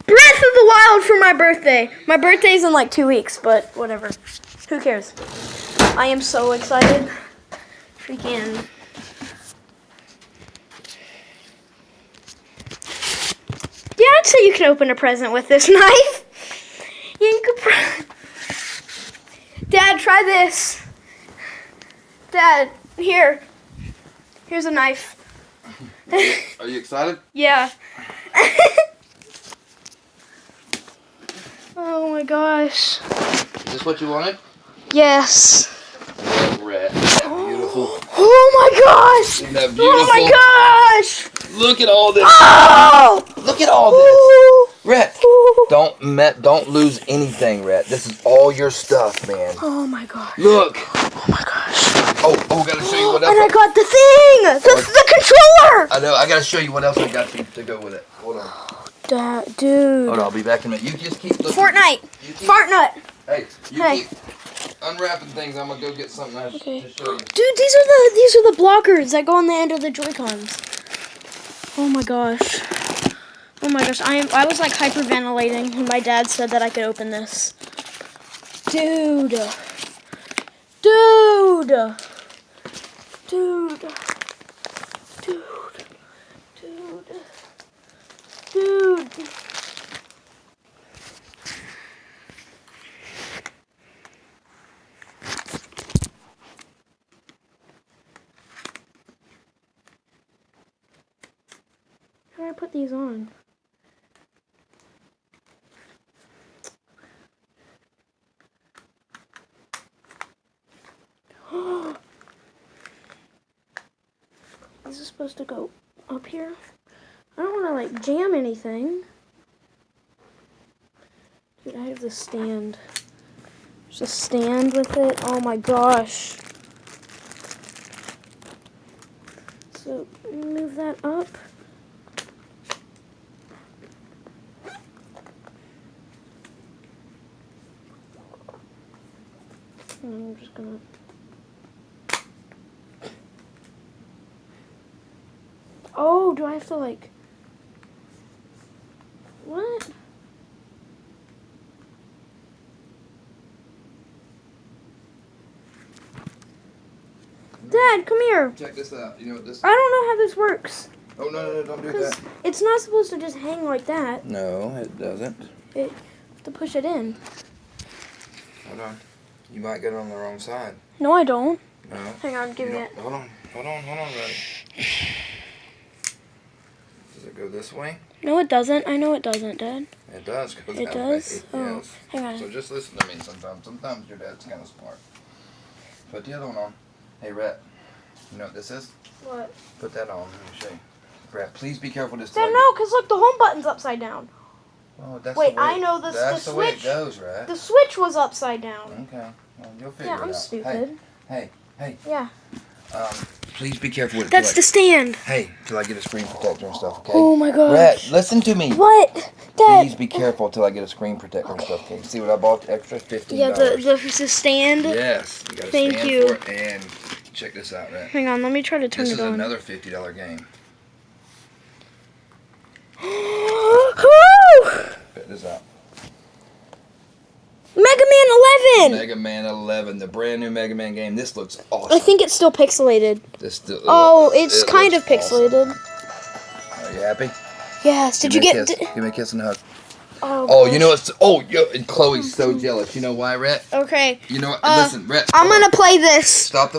Breath of the Wild for my birthday. My birthday's in like 2 weeks, but whatever. Who cares? I am so excited. Freaking. Yeah, I'd say you can open a present with this knife. You could. Dad, try this. Dad, here. Here's a knife. Are you excited? Yeah. Oh my gosh. Is this what you wanted? Yes. Red. Beautiful. Oh my gosh. Isn't that beautiful? Oh my gosh. Look at all this. Oh. Look at all this. Ooh. Rhett, Ooh. don't lose anything, Rhett. This is all your stuff, man. Oh my gosh. Look. Oh my gosh. Oh, gotta show you what else. And I got the thing. The controller. I know. I gotta show you what else I got to go with it. Hold on. Dad, dude. Hold on. I'll be back in a minute. You just keep looking. Fortnite. You keep, Fartnut. Hey, you Hey. keep unwrapping things. I'm gonna go get something else Okay. to show you. Dude, these are the blockers that go on the end of the Joy-Cons. Oh my gosh. Oh my gosh. I was like hyperventilating when my dad said that I could open this. Dude. Dude. Dude. Dude. Dude. Dude. How do I put these on? Is this supposed to go up here? I don't want to like jam anything. Dude, I have the stand. There's a stand with it. Oh my gosh. So move that up. I'm just gonna. Oh, do I have to like. What? Dad, come here. Check this out. You know what this? I don't know how this works. Oh no, don't do Because that. it's not supposed to just hang like that. No, it doesn't. You have to push it in. Hold on. You might get it on the wrong side. No, I don't. No. Hang on, give me it. Hold on, buddy. Does it go this way? No, it doesn't. I know it doesn't, Dad. It does go that It does? way. Oh, Yes. hang on. So just listen to me sometimes. Sometimes your dad's kind of smart. Put the other one on. Hey, Rhett. You know what this is? What? Put that on. Let me show you. Rhett, please be careful this Dad, time. no, because look, the home button's upside down. Oh, that's Wait, the way I know this. That's the the way switch. it goes, Rhett. The switch was upside down. Okay. Well, you'll figure Yeah, it I'm out. stupid. Hey. Yeah. Please be careful with it. That's the stand. Hey, till I get a screen protector and stuff, okay? Oh my gosh. Rhett, listen to me. What? Dad. Please be careful till I get a screen protector and stuff, okay? See what I bought? Extra $15. Yeah, the stand. Yes. You got a Thank stand you. for it. And check this out, Rhett. Hang on, let me try to turn This it is on. another $50 game. Check this out. Megaman 11! Megaman 11, the brand new Megaman game. This looks awesome. I think it's still pixelated. This still, Oh, it's it kind of looks awesome. pixelated. Are you happy? Yes, did you Give me a get... kiss. Give me a kiss and a hug. Oh, Oh, gosh. you know what's... Oh, and Chloe's so jealous. You know why, Rhett? Okay. You know what? Uh, Listen, Rhett. I'm hold on. gonna play this. Stop the